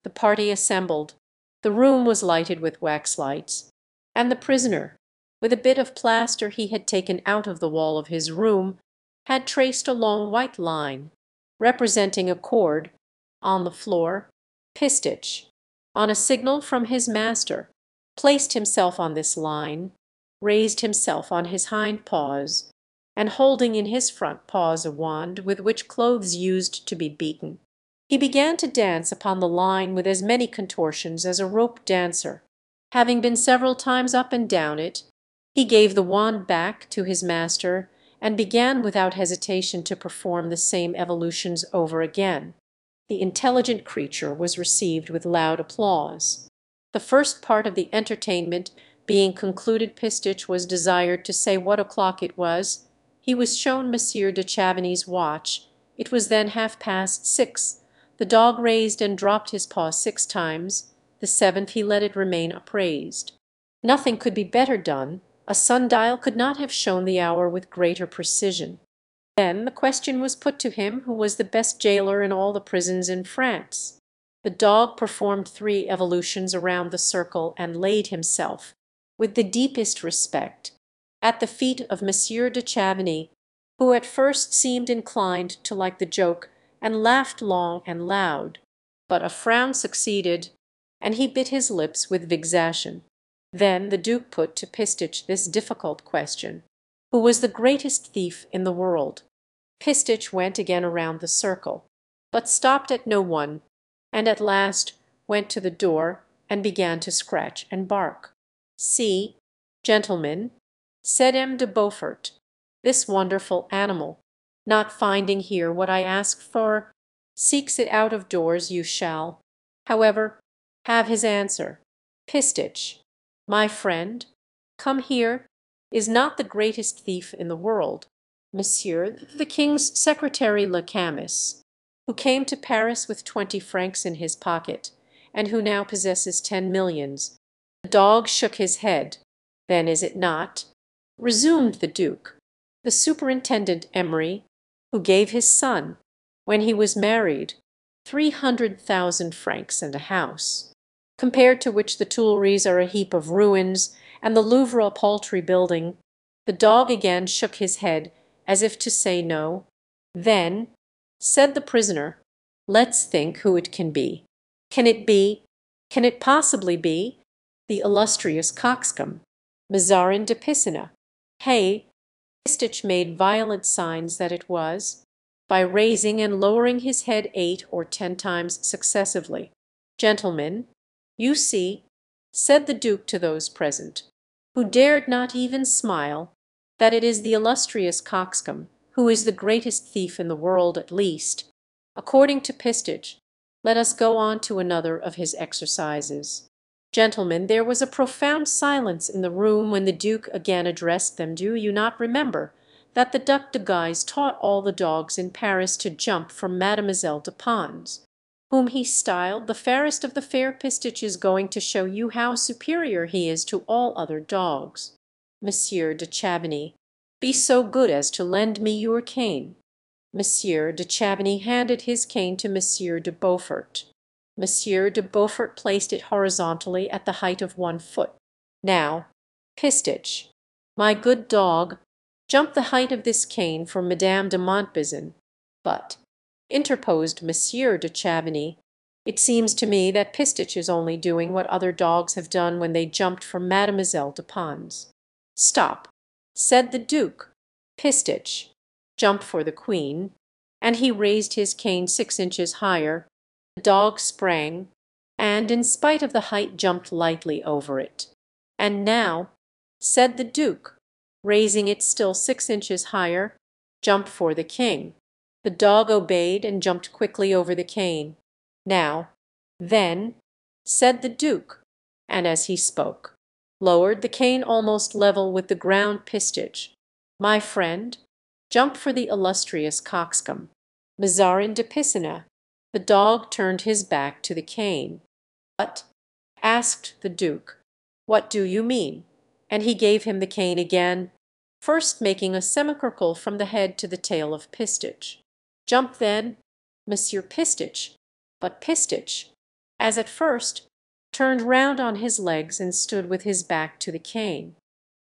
The party assembled. The room was lighted with wax lights, and the prisoner, with a bit of plaster he had taken out of the wall of his room, had traced a long white line, representing a cord, on the floor. Pistich, on a signal from his master, placed himself on this line, raised himself on his hind paws, and holding in his front paws a wand with which clothes used to be beaten, he began to dance upon the line with as many contortions as a rope dancer. Having been several times up and down it, he gave the wand back to his master and began without hesitation to perform the same evolutions over again. The intelligent creature was received with loud applause. The first part of the entertainment being concluded, Pistich was desired to say what o'clock it was. He was shown Monsieur de Chavigny's watch. It was then 6:30. The dog raised and dropped his paw 6 times. The 7th he let it remain upraised. Nothing could be better done. A sundial could not have shown the hour with greater precision. Then the question was put to him who was the best jailer in all the prisons in France. The dog performed 3 evolutions around the circle and laid himself, with the deepest respect, at the feet of Monsieur de Chavigny, who at first seemed inclined to like the joke and laughed long and loud. But a frown succeeded, and he bit his lips with vexation. Then the Duke put to Pistich this difficult question: who was the greatest thief in the world? Pistich went again around the circle, but stopped at no one, and at last went to the door and began to scratch and bark. "See, gentlemen," said M. de Beaufort, "this wonderful animal, not finding here what I ask for, seeks it out of doors. You shall, however, have his answer. Pistich, my friend, come here, is not the greatest thief in the world. Monsieur the King's secretary Lecamus, who came to Paris with 20 francs in his pocket, and who now possesses 10 millions. The dog shook his head. Then is it not, resumed the Duke, the superintendent Emery, who gave his son, when he was married, 300,000 francs and a house, compared to which the Tuileries are a heap of ruins, and the Louvre a paltry building? The dog again shook his head, as if to say no. Then said the prisoner, "Let's think who it can be. Can it possibly be the illustrious coxcomb, Mazarin de Piscina?" Hey! Pistich made violent signs that it was, by raising and lowering his head 8 or 10 times successively. "Gentlemen, you see," said the Duke to those present, who dared not even smile, "that it is the illustrious coxcomb who is the greatest thief in the world at least. According to Pistich, let us go on to another of his exercises." Gentlemen, there was a profound silence in the room when the Duke again addressed them. "Do you not remember that the Duc de Guise taught all the dogs in Paris to jump from Mademoiselle de Pons, whom he styled the fairest of the fair? Pistich is going to show you how superior he is to all other dogs. Monsieur de Chavigny, be so good as to lend me your cane." Monsieur de Chavigny handed his cane to Monsieur de Beaufort. Monsieur de Beaufort placed it horizontally at the height of 1 foot. "Now, Pistich, my good dog, jump the height of this cane for Madame de Montbazon." "But," interposed Monsieur de Chavigny, "it seems to me that Pistich is only doing what other dogs have done when they jumped for Mademoiselle de Pons." "Stop," said the Duke. "Pistich, jump for the Queen," and he raised his cane 6 inches higher. The dog sprang, and in spite of the height jumped lightly over it. "And now," said the Duke, raising it still 6 inches higher, "jump for the King." The dog obeyed and jumped quickly over the cane. "Now, then," said the Duke, and as he spoke, lowered the cane almost level with the ground. "Pistich, my friend, jump for the illustrious coxcomb, Mazarin de Piscina." The dog turned his back to the cane. "What?" asked the Duke. "What do you mean?" And he gave him the cane again, first making a semicircle from the head to the tail of Pistich. "Jump then, Monsieur Pistich." But Pistich, as at first, turned round on his legs and stood with his back to the cane.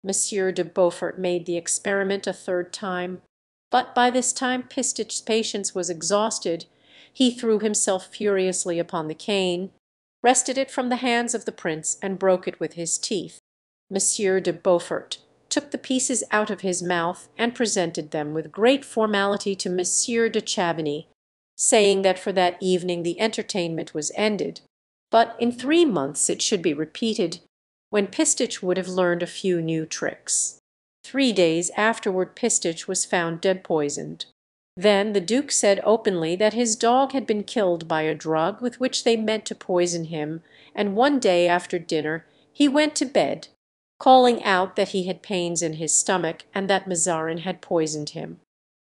Monsieur de Beaufort made the experiment a third time, but by this time Pistich's patience was exhausted. He threw himself furiously upon the cane, wrested it from the hands of the prince, and broke it with his teeth. Monsieur de Beaufort took the pieces out of his mouth and presented them with great formality to Monsieur de Chavigny, saying that for that evening the entertainment was ended, but in 3 months it should be repeated, when Pistich would have learned a few new tricks. 3 days afterward Pistich was found dead poisoned. Then the duke said openly that his dog had been killed by a drug with which they meant to poison him, and one day after dinner he went to bed, calling out that he had pains in his stomach and that Mazarin had poisoned him.